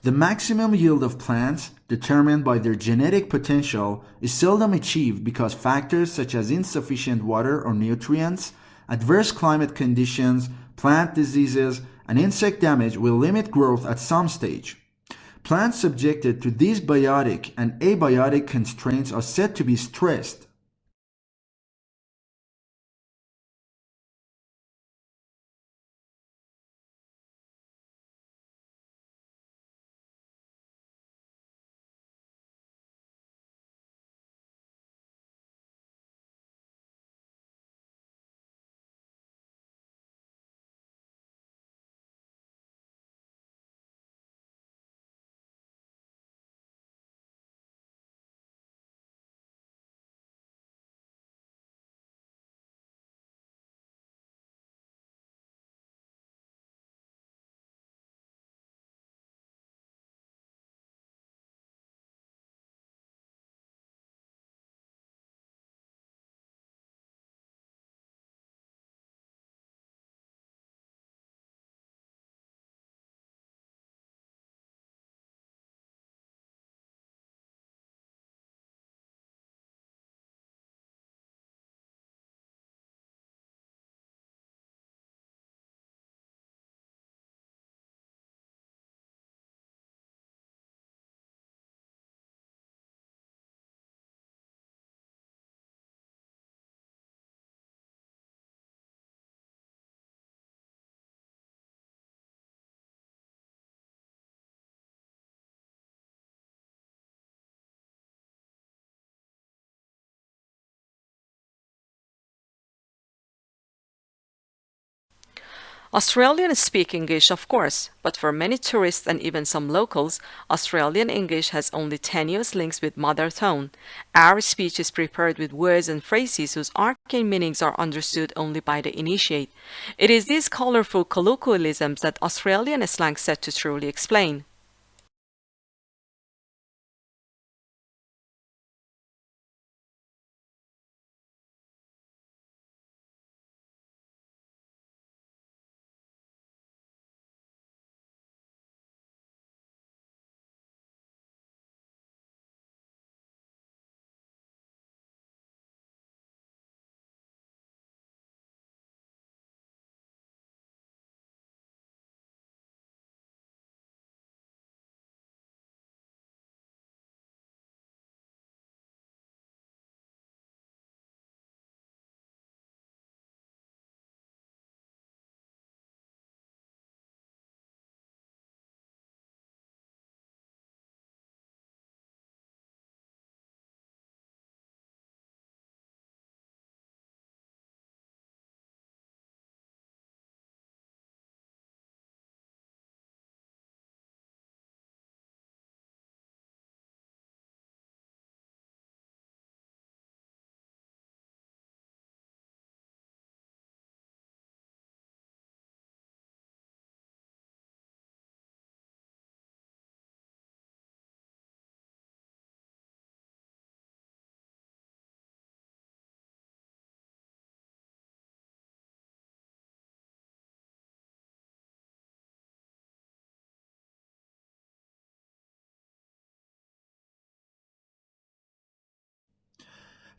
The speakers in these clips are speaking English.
The maximum yield of plants, determined by their genetic potential, is seldom achieved because factors such as insufficient water or nutrients, adverse climate conditions, plant diseases, and insect damage will limit growth at some stage. Plants subjected to these biotic and abiotic constraints are said to be stressed. Australians speak English, of course, but for many tourists and even some locals, Australian English has only tenuous links with mother tongue. Our speech is prepared with words and phrases whose arcane meanings are understood only by the initiate. It is these colorful colloquialisms that Australian slang set to truly explain.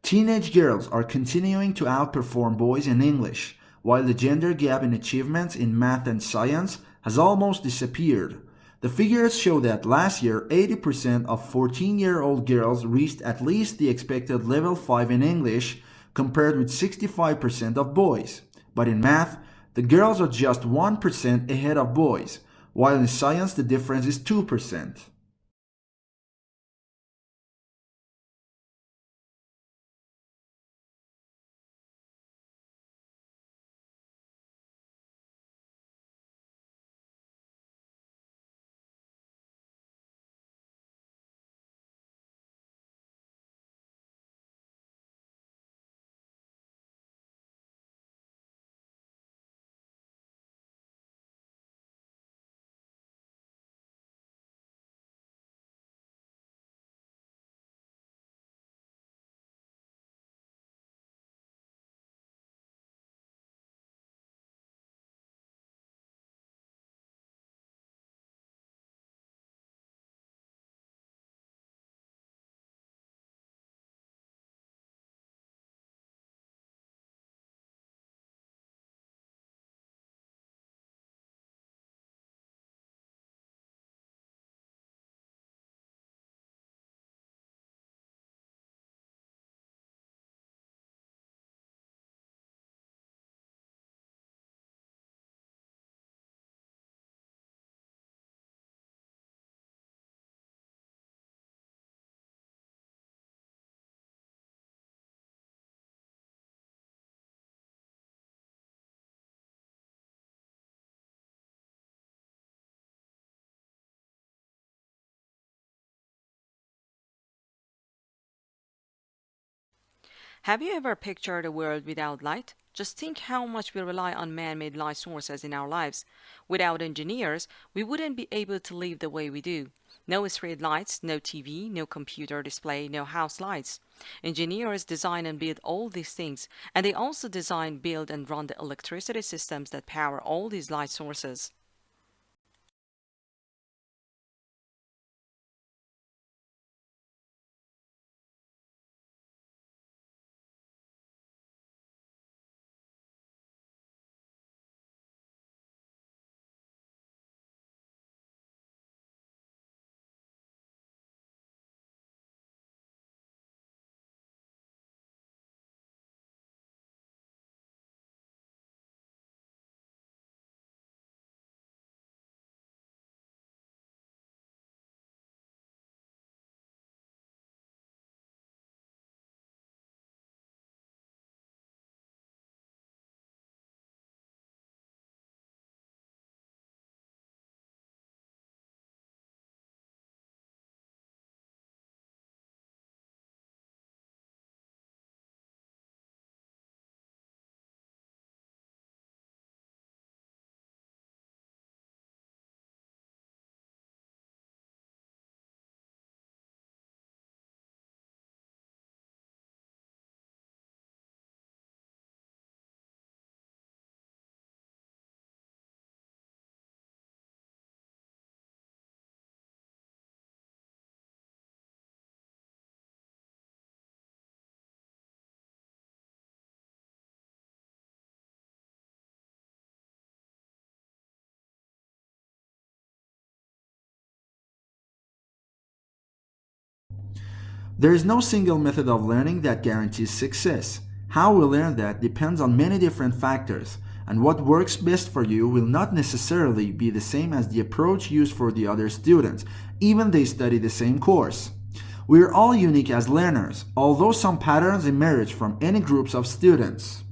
Teenage girls are continuing to outperform boys in English, while the gender gap in achievements in math and science has almost disappeared. The figures show that last year 80% of 14-year-old girls reached at least the expected level 5 in English, compared with 65% of boys. But in math, the girls are just 1% ahead of boys, while in science the difference is 2%. Have you ever pictured a world without light? Just think how much we rely on man-made light sources in our lives. Without engineers, we wouldn't be able to live the way we do. No street lights, no TV, no computer display, no house lights. Engineers design and build all these things, and they also design, build, and run the electricity systems that power all these light sources. There is no single method of learning that guarantees success. How we learn that depends on many different factors, and what works best for you will not necessarily be the same as the approach used for the other students, even they study the same course. We are all unique as learners, although some patterns emerge from any groups of students.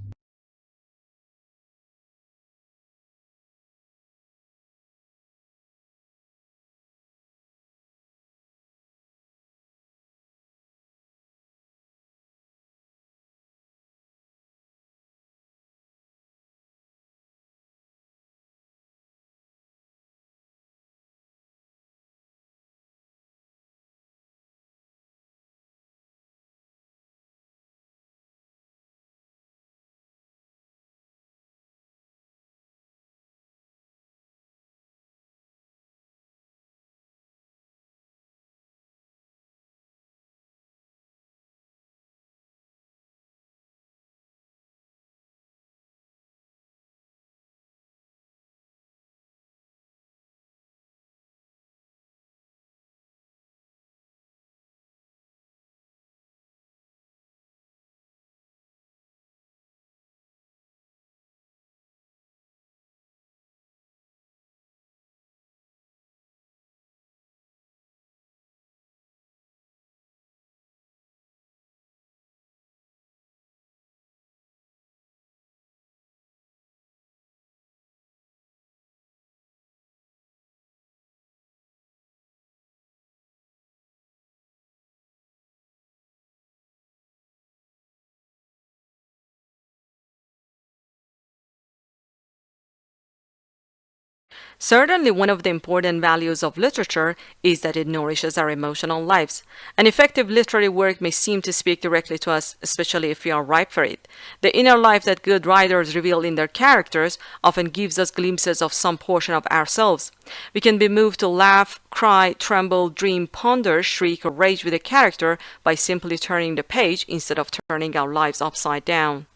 Certainly, one of the important values of literature is that it nourishes our emotional lives. An effective literary work may seem to speak directly to us, especially if we are ripe for it. The inner life that good writers reveal in their characters often gives us glimpses of some portion of ourselves. We can be moved to laugh, cry, tremble, dream, ponder, shriek, or rage with a character by simply turning the page instead of turning our lives upside down.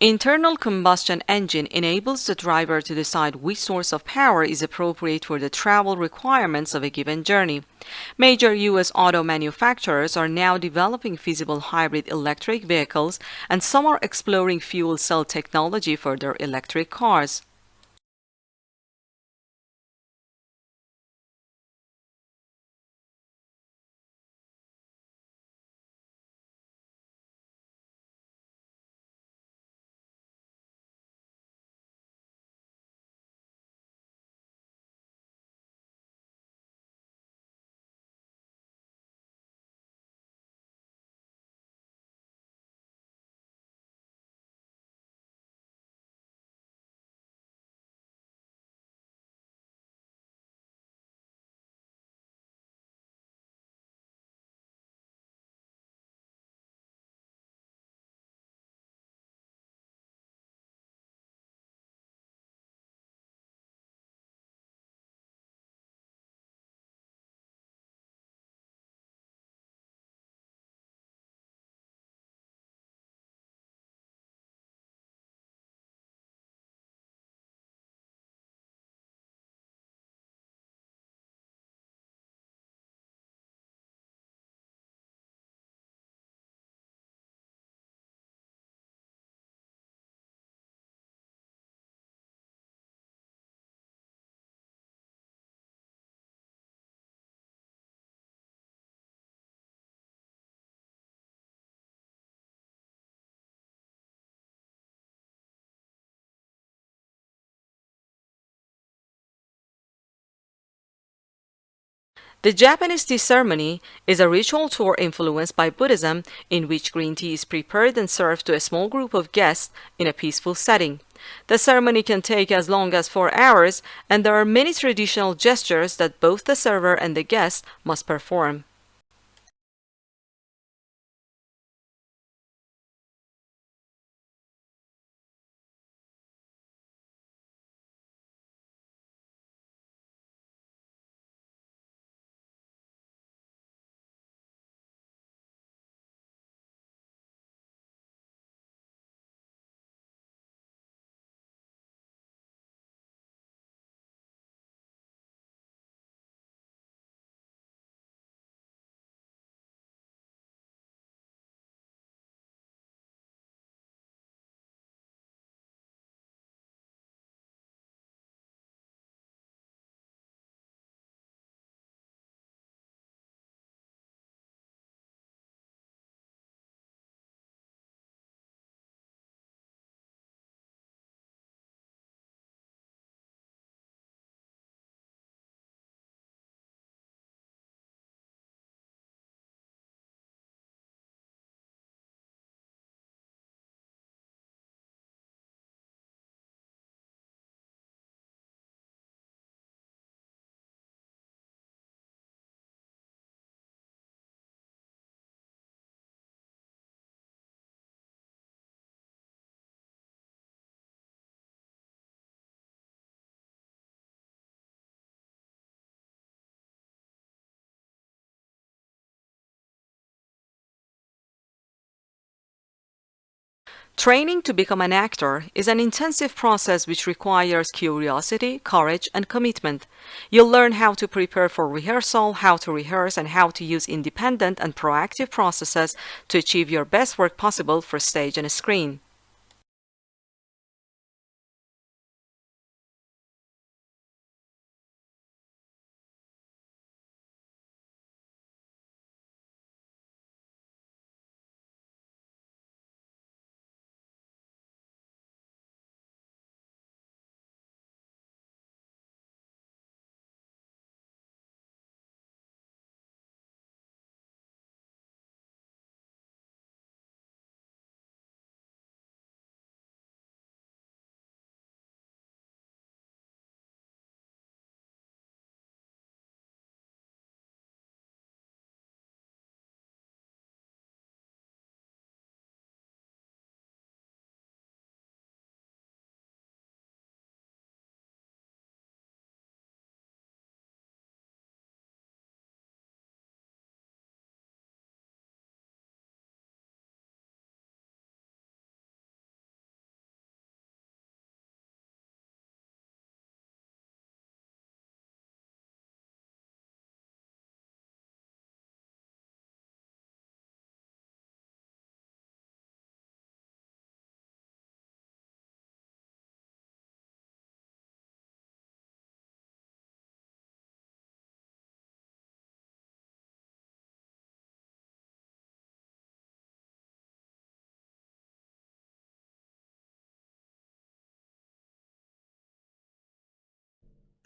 Internal combustion engine enables the driver to decide which source of power is appropriate for the travel requirements of a given journey. Major U.S. auto manufacturers are now developing feasible hybrid electric vehicles, and some are exploring fuel cell technology for their electric cars. The Japanese tea ceremony is a ritual tour influenced by Buddhism in which green tea is prepared and served to a small group of guests in a peaceful setting. The ceremony can take as long as 4 hours, and there are many traditional gestures that both the server and the guest must perform. Training to become an actor is an intensive process which requires curiosity, courage, and commitment. You'll learn how to prepare for rehearsal, how to rehearse, and how to use independent and proactive processes to achieve your best work possible for stage and screen.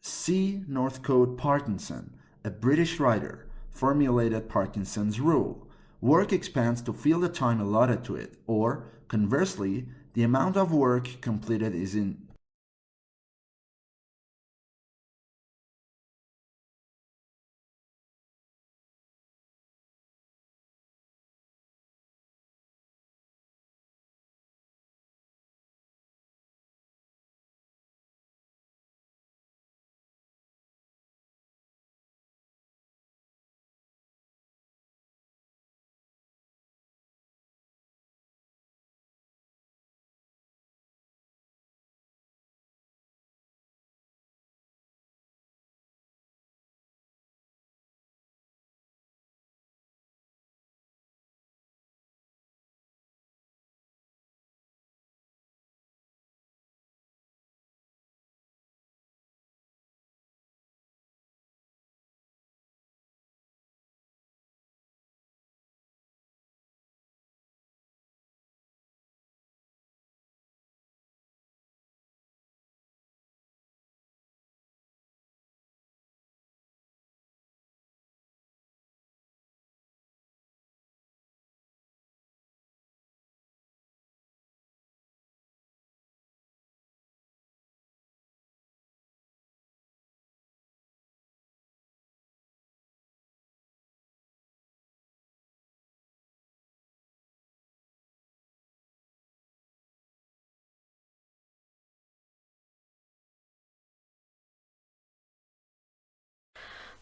C. Northcote Parkinson, a British writer, formulated Parkinson's rule. Work expands to fill the time allotted to it, or, conversely, the amount of work completed is in.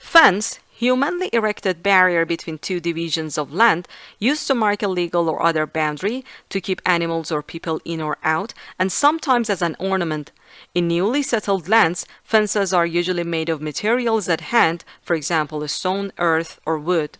Fence, humanly erected barrier between two divisions of land, used to mark a legal or other boundary, to keep animals or people in or out, and sometimes as an ornament. In newly settled lands, fences are usually made of materials at hand, for example, stone, earth, or wood.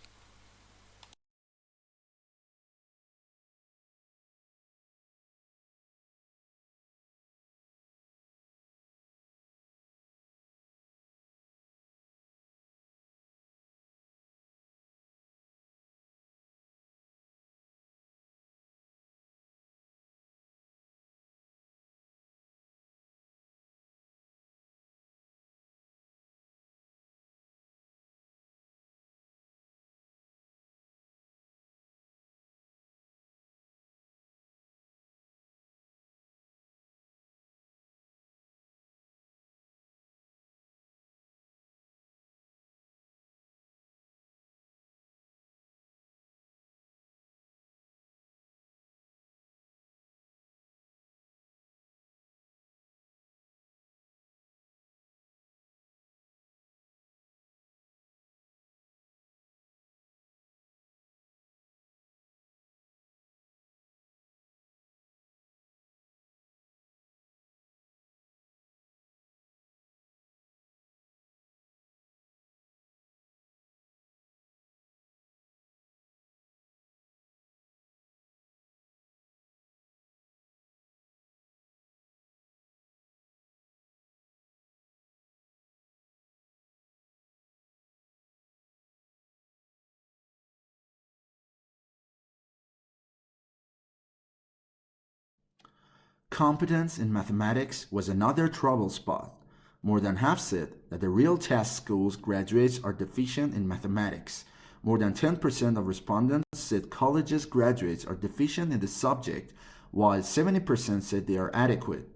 Competence in mathematics was another trouble spot. More than half said that the real test schools graduates are deficient in mathematics. More than 10% of respondents said colleges graduates are deficient in the subject, while 70% said they are adequate.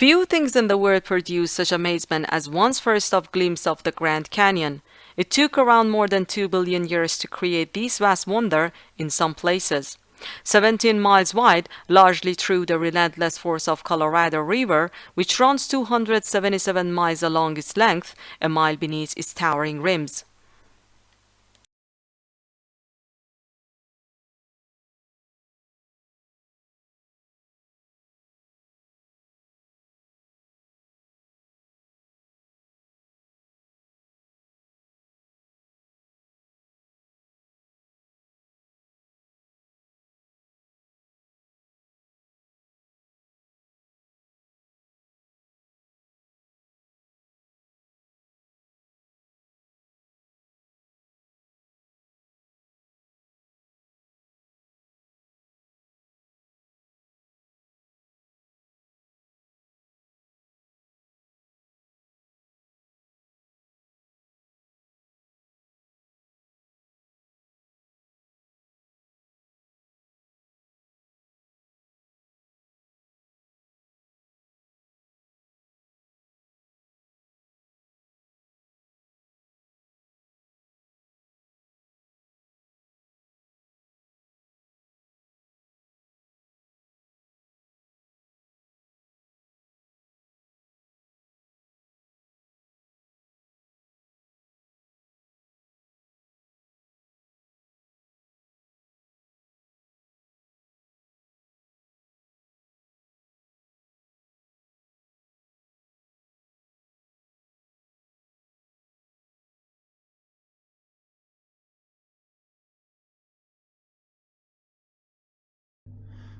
Few things in the world produce such amazement as one's first glimpse of the Grand Canyon. It took around more than 2 billion years to create this vast wonder in some places. 17 miles wide, largely through the relentless force of Colorado River, which runs 277 miles along its length, a mile beneath its towering rims.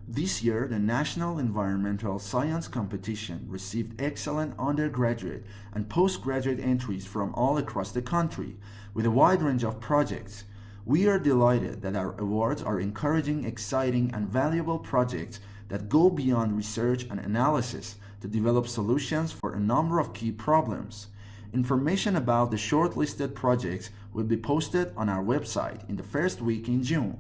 This year, the National Environmental Science Competition received excellent undergraduate and postgraduate entries from all across the country, with a wide range of projects. We are delighted that our awards are encouraging exciting and valuable projects that go beyond research and analysis to develop solutions for a number of key problems. Information about the shortlisted projects will be posted on our website in the first week in June.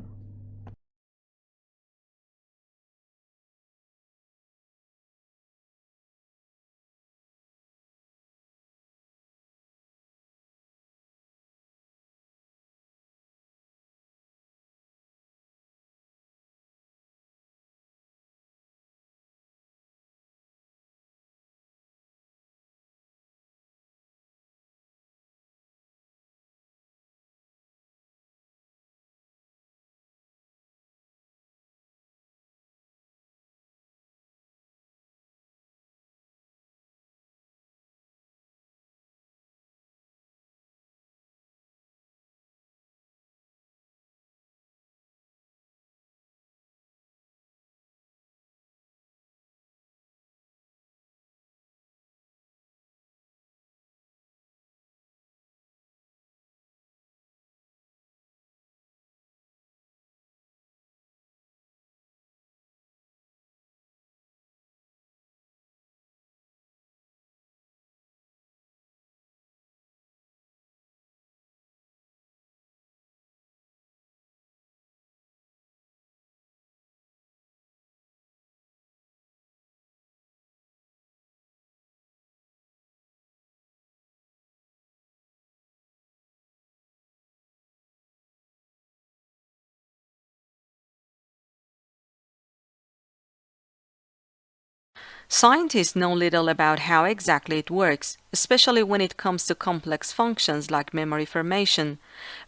Scientists know little about how exactly it works, especially when it comes to complex functions like memory formation.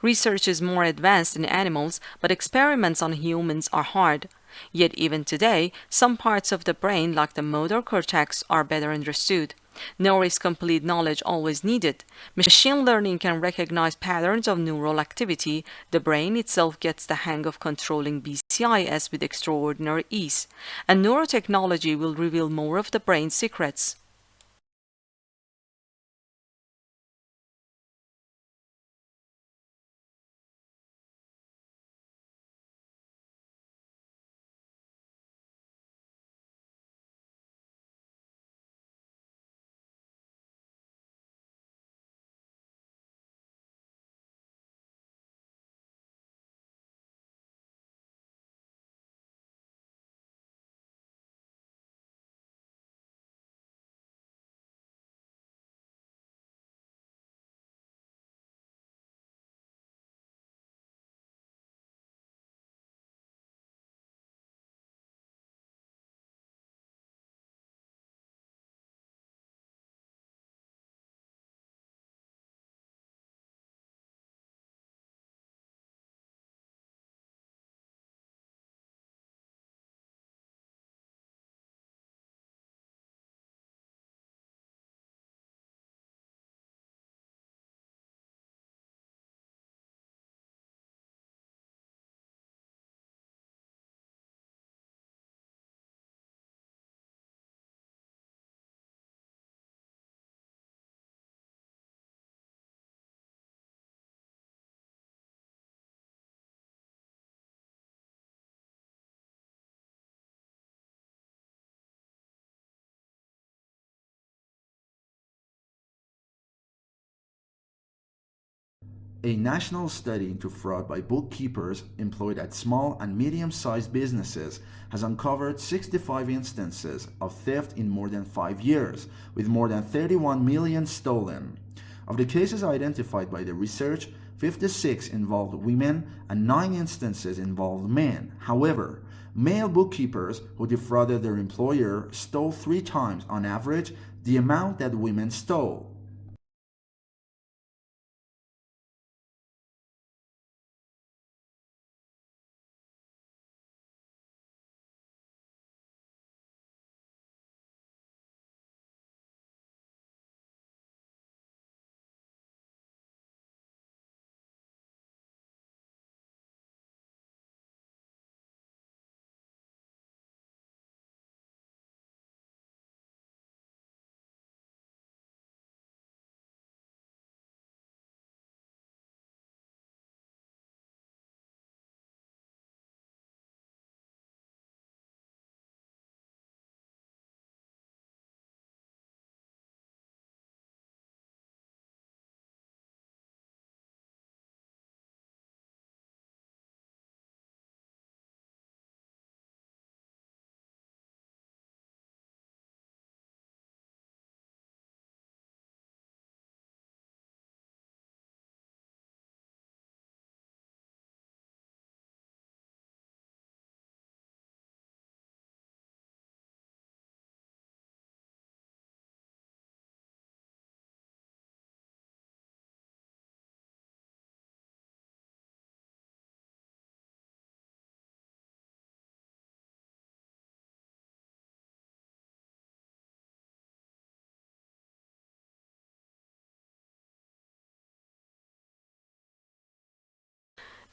Research is more advanced in animals, but experiments on humans are hard. Yet even today, some parts of the brain, like the motor cortex, are better understood. Nor is complete knowledge always needed. Machine learning can recognize patterns of neural activity. The brain itself gets the hang of controlling BCIS with extraordinary ease. And neurotechnology will reveal more of the brain's secrets. A national study into fraud by bookkeepers employed at small and medium-sized businesses has uncovered 65 instances of theft in more than 5 years, with more than 31 million stolen. Of the cases identified by the research, 56 involved women and 9 instances involved men. However, male bookkeepers who defrauded their employer stole 3 times on average the amount that women stole.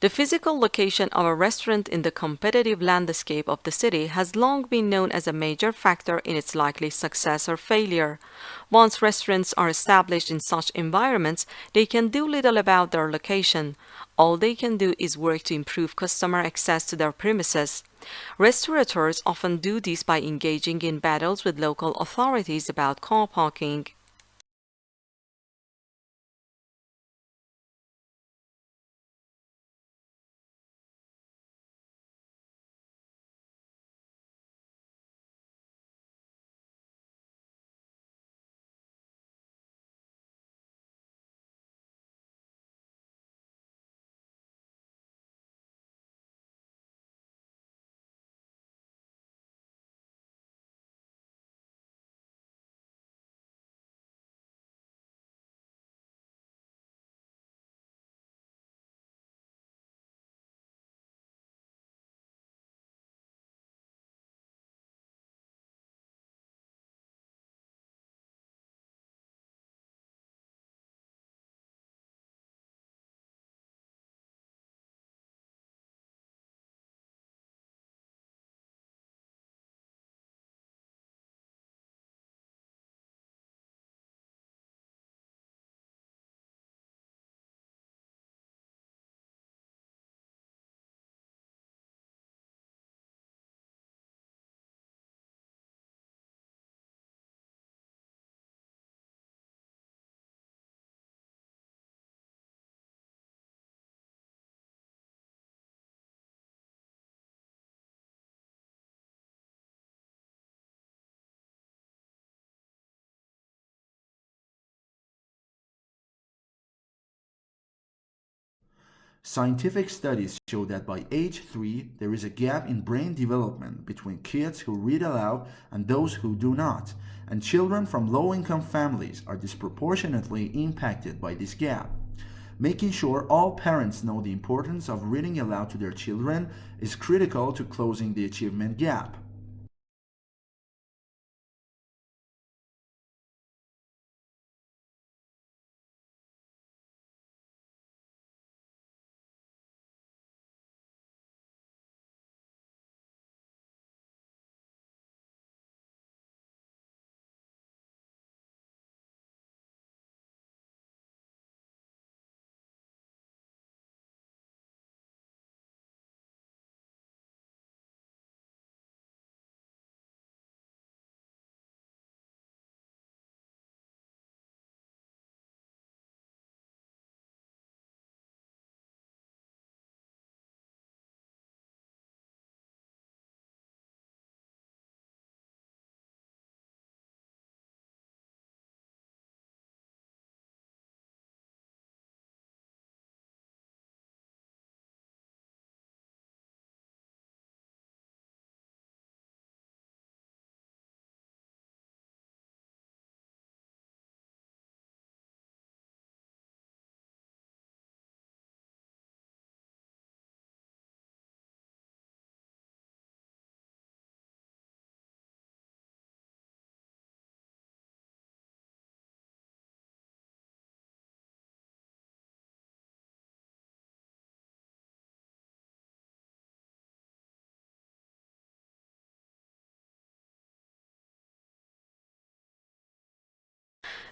The physical location of a restaurant in the competitive landscape of the city has long been known as a major factor in its likely success or failure. Once restaurants are established in such environments, they can do little about their location. All they can do is work to improve customer access to their premises. Restaurateurs often do this by engaging in battles with local authorities about car parking. Scientific studies show that by age 3, there is a gap in brain development between kids who read aloud and those who do not, and children from low-income families are disproportionately impacted by this gap. Making sure all parents know the importance of reading aloud to their children is critical to closing the achievement gap.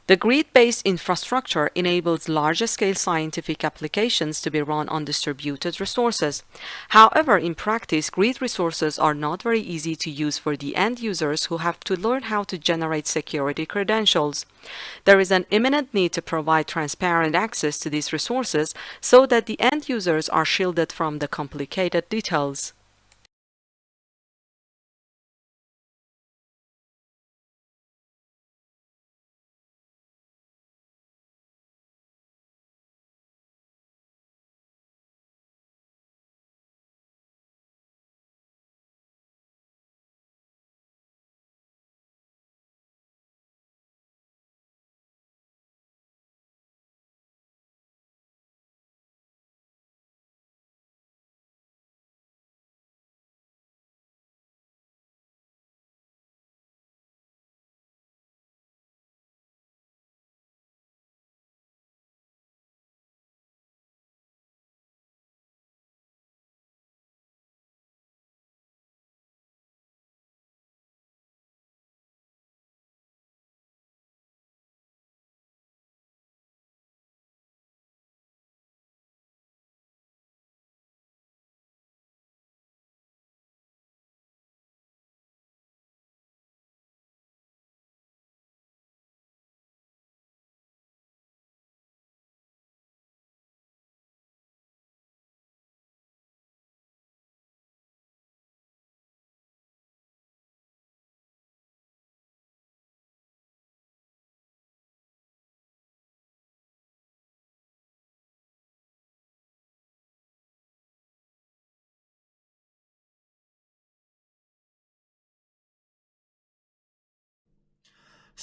The grid-based infrastructure enables large-scale scientific applications to be run on distributed resources. However, in practice, grid resources are not very easy to use for the end users who have to learn how to generate security credentials. There is an imminent need to provide transparent access to these resources so that the end users are shielded from the complicated details.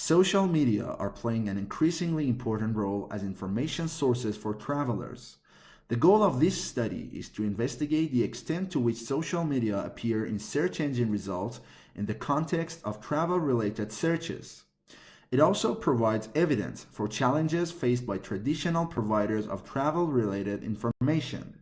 Social media are playing an increasingly important role as information sources for travelers. The goal of this study is to investigate the extent to which social media appear in search engine results in the context of travel-related searches. It also provides evidence for challenges faced by traditional providers of travel-related information.